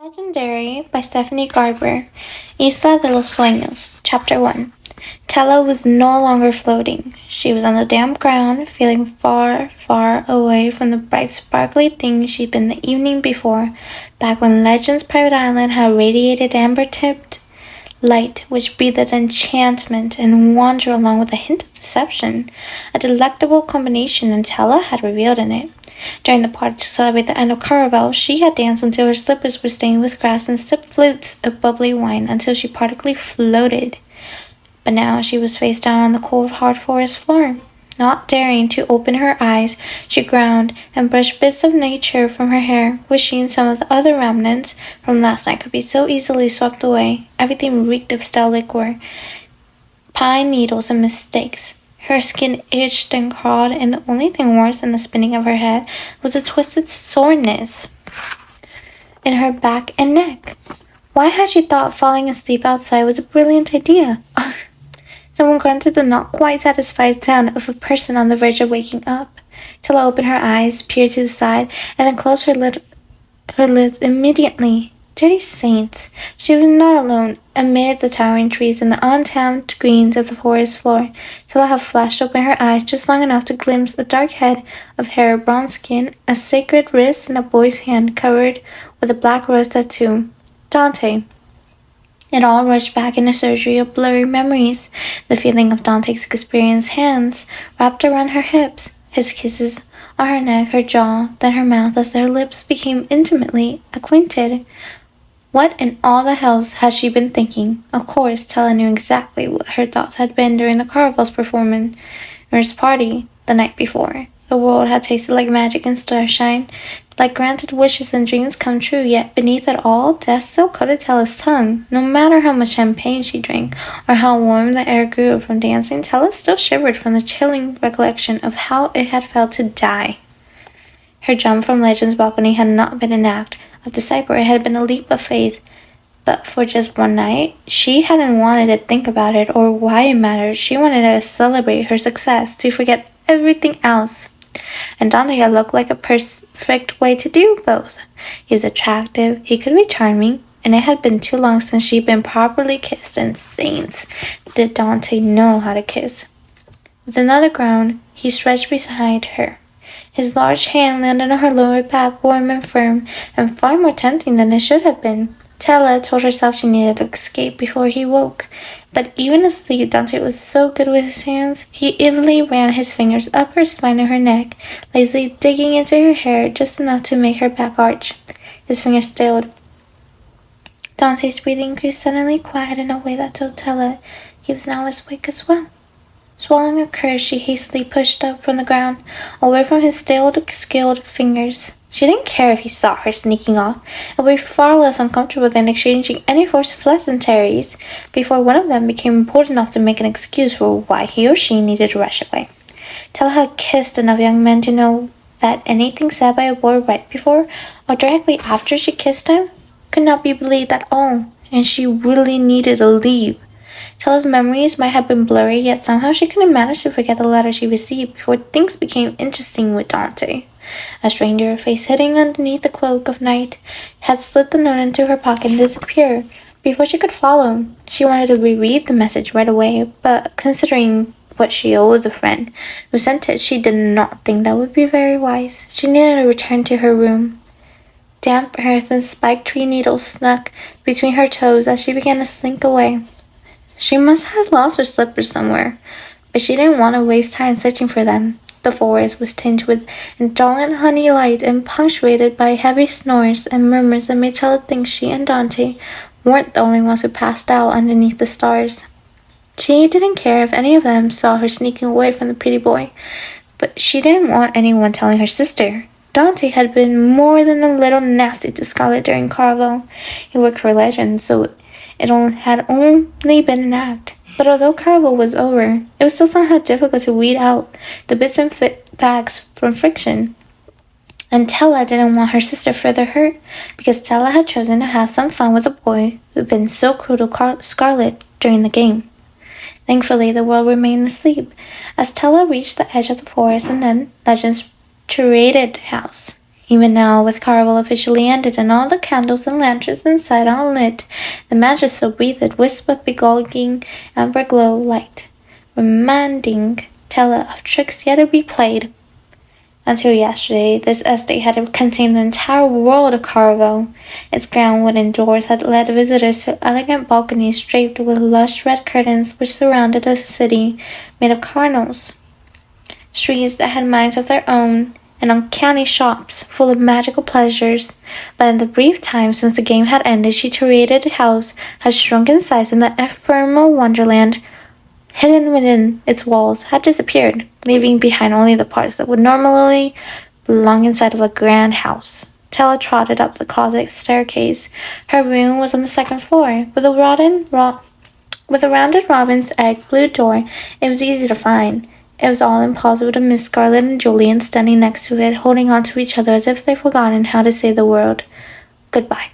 Legendary by Stephenie Garber. Isla de los Sueños, Chapter 1. Tella was no longer floating. She was on the damp ground, feeling far, far away from the bright, sparkly things she'd been the evening before, back when Legend's private island had radiated amber-tipped light which breathed enchantment and wonder along with a hint of deception, a delectable combination Tella had revealed in it. During the party to celebrate the end of Caravel, she had danced until her slippers were stained with grass and sipped flutes of bubbly wine until she practically floated. But now she was face down on the cold, hard forest floor. Not daring to open her eyes, she ground and brushed bits of nature from her hair, wishing some of the other remnants from last night could be so easily swept away. Everything reeked of stale liquor, pine needles, and mistakes. Her skin itched and crawled, and the only thing worse than the spinning of her head was a twisted soreness in her back and neck. Why had she thought falling asleep outside was a brilliant idea? Someone grunted the not quite satisfied sound of a person on the verge of waking up. Tella opened her eyes, peered to the side, and then closed her lids immediately. Dirty saints! She was not alone. Amid the towering trees and the untamed greens of the forest floor, Tella had flashed open her eyes just long enough to glimpse a dark head of hair, bronze skin, a sacred wrist, and a boy's hand covered with a black rose tattoo. Dante. It all rushed back in a surgery of blurry memories. The feeling of Dante's experienced hands wrapped around her hips, his kisses on her neck, her jaw, then her mouth as their lips became intimately acquainted. What in all the hells had she been thinking? Of course, Tella knew exactly what her thoughts had been during the Caravel's performance party the night before. The world had tasted like magic and starshine, like granted wishes and dreams come true, yet beneath it all, death still coated Tella's tongue. No matter how much champagne she drank, or how warm the air grew from dancing, Tella still shivered from the chilling recollection of how it had felt to die. Her jump from Legend's balcony had not been an act of despair, it had been a leap of faith. But for just one night, she hadn't wanted to think about it or why it mattered. She wanted to celebrate her success, to forget everything else. And Dante had looked like a perfect way to do both. He was attractive, he could be charming, and it had been too long since she'd been properly kissed, and saints, did Dante know how to kiss. With another groan, he stretched beside her. His large hand landed on her lower back, warm and firm, and far more tempting than it should have been. Tella told herself she needed to escape before he woke, but even asleep, Dante was so good with his hands. He idly ran his fingers up her spine and her neck, lazily digging into her hair just enough to make her back arch. His fingers stilled. Dante's breathing grew suddenly quiet in a way that told Tella he was now awake as well. Swallowing a curse, she hastily pushed up from the ground, away from his skilled fingers. She didn't care if he saw her sneaking off. It would be far less uncomfortable than exchanging any forced pleasantries before one of them became bold enough to make an excuse for why he or she needed to rush away. Tella had kissed enough young men to know that anything said by a boy right before or directly after she kissed him could not be believed at all, and she really needed to leave. Tella's memories might have been blurry, yet somehow she couldn't manage to forget the letter she received before things became interesting with Dante. A stranger, face hidden underneath the cloak of night, had slid the note into her pocket and disappeared before she could follow. She wanted to reread the message right away, but considering what she owed the friend who sent it, she did not think that would be very wise. She needed to return to her room. Damp earth and spiked tree needles snuck between her toes as she began to slink away. She must have lost her slippers somewhere, but she didn't want to waste time searching for them. The forest was tinged with indolent honey light and punctuated by heavy snores and murmurs that made Tella think she and Dante weren't the only ones who passed out underneath the stars. She didn't care if any of them saw her sneaking away from the pretty boy, but she didn't want anyone telling her sister. Dante had been more than a little nasty to Scarlet during Caravel. He worked for Legend, so it had only been an act. But although Caravel was over, it was still somehow difficult to weed out the bits and bags from friction. And Tella didn't want her sister further hurt, because Tella had chosen to have some fun with a boy who'd been so cruel to Scarlet during the game. Thankfully, the world remained asleep as Tella reached the edge of the forest and then Legend's curated house. Even now, with Carnival officially ended and all the candles and lanterns inside unlit, the mansion still breathed a wisp of beguiling amber glow light, reminding Tella of tricks yet to be played. Until yesterday, this estate had contained the entire world of Carnival. Its grand wooden doors had led visitors to elegant balconies draped with lush red curtains which surrounded the city made of cardinals. Streets that had minds of their own, and uncanny shops full of magical pleasures. But in the brief time since the game had ended, she deteriorated house had shrunk in size, and the ephemeral wonderland hidden within its walls had disappeared, leaving behind only the parts that would normally belong inside of a grand house. Tella trotted up the closet staircase. Her room was on the second floor, with a rounded robin's egg blue door. It was easy to find. It was all impossible to miss Scarlet and Julian standing next to it, holding on to each other as if they'd forgotten how to say the word goodbye.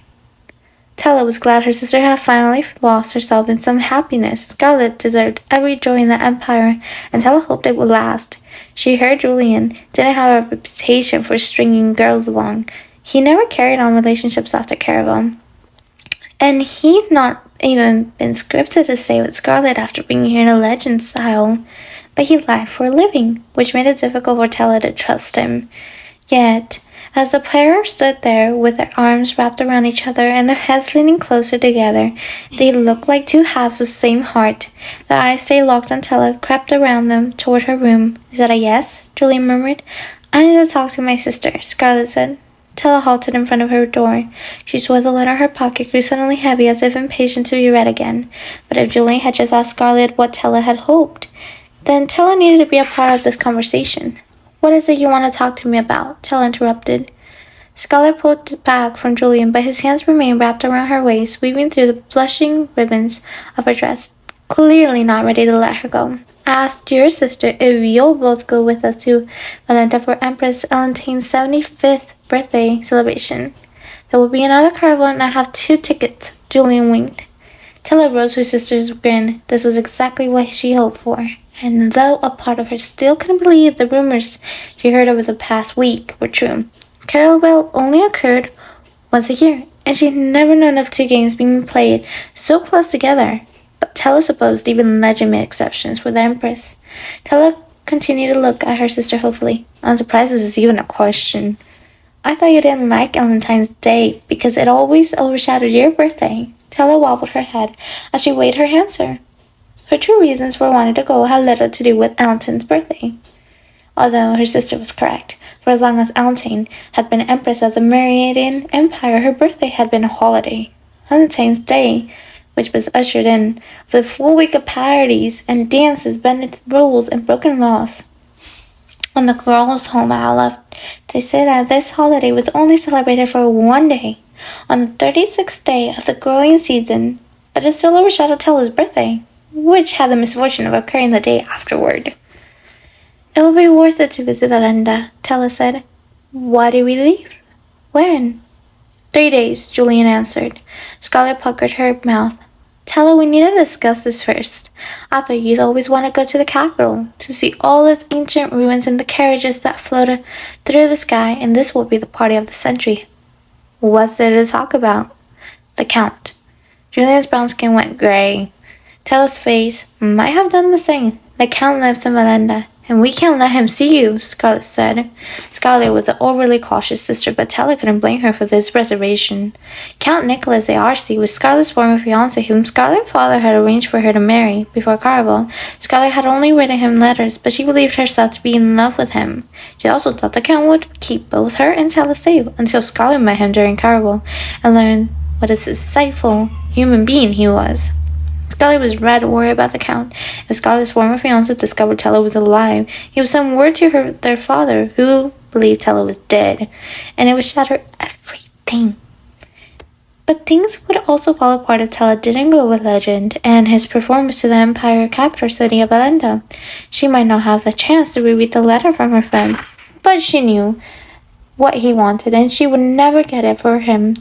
Tella was glad her sister had finally lost herself in some happiness. Scarlet deserved every joy in the Empire, and Tella hoped it would last. She heard Julian didn't have a reputation for stringing girls along. He never carried on relationships after Caravan. And he'd not even been scripted to stay with Scarlet after bringing her in a legend style. But he lied for a living, which made it difficult for Tella to trust him. Yet, as the pair stood there with their arms wrapped around each other and their heads leaning closer together, they looked like two halves of the same heart. Their eyes stayed locked on Tella, crept around them toward her room. "Is that a yes?" Julian murmured. "I need to talk to my sister," Scarlet said. Tella halted in front of her door. She saw the letter in her pocket grew suddenly heavy, as if impatient to be read again. But if Julian had just asked Scarlet what Tella had hoped, then Tella needed to be a part of this conversation. "What is it you want to talk to me about?" Tella interrupted. Scarlet pulled back from Julian, but his hands remained wrapped around her waist, weaving through the blushing ribbons of her dress, clearly not ready to let her go. "I asked your sister if you'll both go with us to Valenda for Empress Elentine's 75th birthday celebration. There will be another carnival, and I have 2 tickets." Julian winked. Tella rose her sister's grin. This was exactly what she hoped for. And though a part of her still couldn't believe the rumors she heard over the past week were true, Carnival only occurred once a year, and she'd never known of 2 games being played so close together. But Tella supposed even legend made exceptions for the Empress. Tella continued to look at her sister hopefully. "I'm surprised this is even a question. I thought you didn't like Valentine's Day because it always overshadowed your birthday." Tella wobbled her head as she weighed her answer. Her true reasons for wanting to go had little to do with Valentine's birthday, although her sister was correct. For as long as Valentine had been Empress of the Meridian Empire, her birthday had been a holiday. Valentine's Day, which was ushered in with a full week of parties and dances, bending rules and broken laws. When the girls' home I left, they said that this holiday was only celebrated for 1 day, on the 36th day of the growing season, but it still overshadowed Tella's birthday, which had the misfortune of occurring the day afterward. "It will be worth it to visit Valenda," Tella said. "Why do we leave?" "When?" 3 days, Julian answered. Scarlet puckered her mouth. "Tella, we need to discuss this first. I thought you'd always want to go to the capital, to see all its ancient ruins and the carriages that float through the sky, and this will be the party of the century." "What's there to talk about?" "The Count." Julian's brown skin went gray. Tella's face might have done the same. "The Count lives in Valenda, and we can't let him see you," Scarlet said. Scarlet was an overly cautious sister, but Tella couldn't blame her for this reservation. Count Nicholas d'Arcy was Scarlet's former fiancé, whom Scarlet's father had arranged for her to marry before Carnival. Scarlet had only written him letters, but she believed herself to be in love with him. She also thought the Count would keep both her and Tella safe until Scarlet met him during Carnival and learned what a insightful human being he was. Scarlet was rather worried about the Count. If Scarlet's former fiancé discovered Tella was alive, he would send word to their father, who believed Tella was dead, and it would shatter everything. But things would also fall apart if Tella didn't go with Legend and his performance to the Empire capital city of Valenda. She might not have the chance to reread the letter from her friend, but she knew what he wanted, and she would never get it for him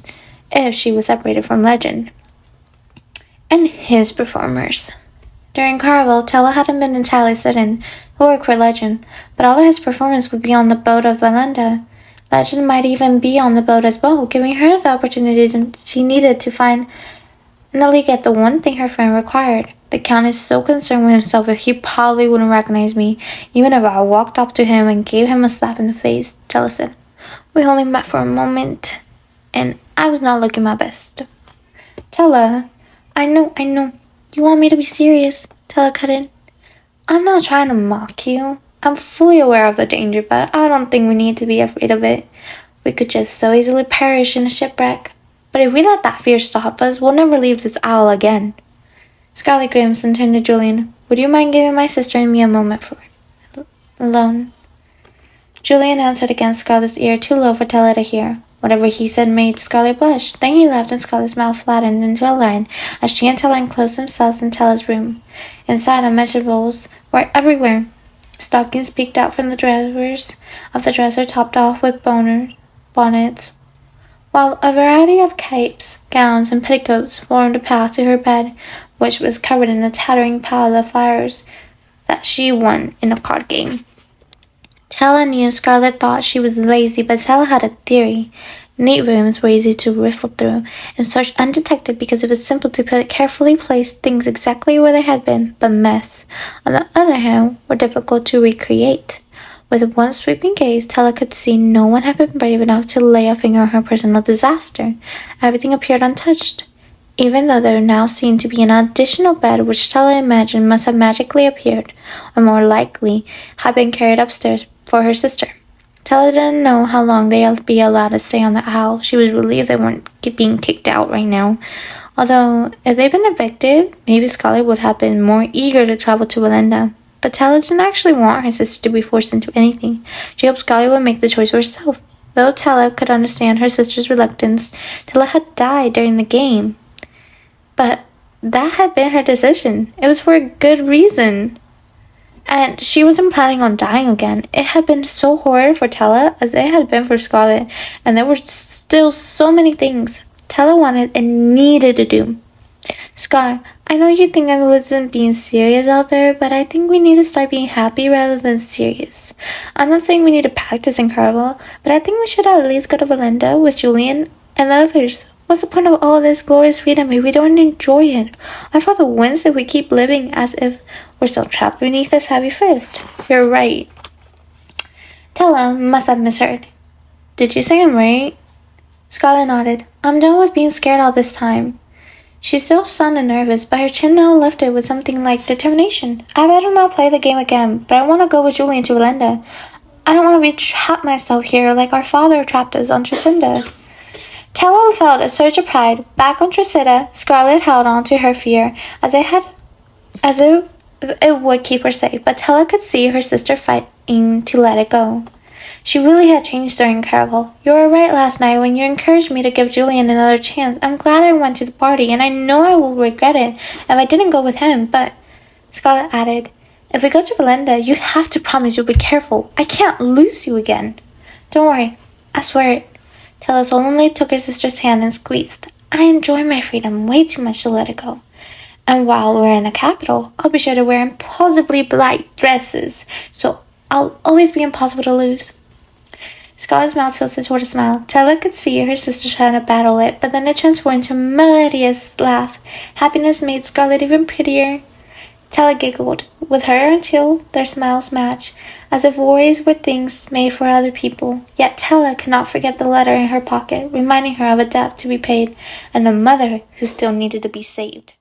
if she was separated from Legend and his performers. During Carnival, Tella hadn't been entirely certain who worked for Legend, but all of his performance would be on the boat of Valenda. Legend might even be on the boat as well, giving her the opportunity she needed to finally get the one thing her friend required. The Count is so concerned with himself that he probably wouldn't recognize me, even if I walked up to him and gave him a slap in the face, Tella said. We only met for a moment, and I was not looking my best. Tella, I know. You want me to be serious, Tella cut in. I'm not trying to mock you. I'm fully aware of the danger, but I don't think we need to be afraid of it. We could just so easily perish in a shipwreck. But if we let that fear stop us, we'll never leave this isle again. Scarlet grimaced and turned to Julian. Would you mind giving my sister and me a moment for alone? Julian answered against Scarlet's ear too low for Tella to hear. Whatever he said made Scarlet blush. Then he laughed and Scarlet's mouth flattened into a line as she and Tella enclosed themselves in Tella's room. Inside, unmeasurables were everywhere. Stockings peeked out from the drawers of the dresser topped off with bonnets, while a variety of capes, gowns, and petticoats formed a path to her bed, which was covered in a tattering pile of fires that she won in a card game. Tella knew Scarlet thought she was lazy, but Tella had a theory. Neat rooms were easy to riffle through and search undetected because it was simple to put carefully placed things exactly where they had been, but mess, on the other hand, were difficult to recreate. With one sweeping gaze, Tella could see no one had been brave enough to lay a finger on her personal disaster. Everything appeared untouched, even though there now seemed to be an additional bed which Tella imagined must have magically appeared, or more likely had been carried upstairs for her sister. Tella didn't know how long they'd be allowed to stay on the isle. She was relieved they weren't being kicked out right now. Although, if they'd been evicted, maybe Scarlet would have been more eager to travel to Valenda. But Tella didn't actually want her sister to be forced into anything. She hoped Scarlet would make the choice for herself. Though Tella could understand her sister's reluctance, Tella had died during the game. But that had been her decision. It was for a good reason. And she wasn't planning on dying again. It had been so horrid for Tella as it had been for Scarlet, and there were still so many things Tella wanted and needed to do. Scar, I know you think I wasn't being serious out there, but I think we need to start being happy rather than serious. I'm not saying we need to practice incredible, but I think we should at least go to Valenda with Julian and the others. What's the point of all this glorious freedom if we don't enjoy it? Our father wins if we keep living as if we're still trapped beneath his heavy fist. You're right. Tella must have misheard. Did you say I'm right? Scarlet nodded. I'm done with being scared all this time. She still sounded nervous, but her chin now lifted with something like determination. I better not play the game again, but I want to go with Julian to Valenda. I don't want to be trapped myself here like our father trapped us on Tricinda. Tella felt a surge of pride. Back on Tricinda, Scarlet held on to her fear as if it would keep her safe, but Tella could see her sister fighting to let it go. She really had changed during Carnival. You were right last night when you encouraged me to give Julian another chance. I'm glad I went to the party, and I know I will regret it if I didn't go with him, but Scarlet added, if we go to Valenda, you have to promise you'll be careful. I can't lose you again. Don't worry. I swear it. Tella solemnly took her sister's hand and squeezed. I enjoy my freedom way too much to let it go. And while we're in the capital, I'll be sure to wear impossibly bright dresses, so I'll always be impossible to lose. Scarlet's mouth tilted toward a smile. Tella could see her sister trying to battle it, but then it transformed into a melodious laugh. Happiness made Scarlet even prettier. Tella giggled with her until their smiles matched, as if worries were things made for other people. Yet Tella could not forget the letter in her pocket, reminding her of a debt to be paid and a mother who still needed to be saved.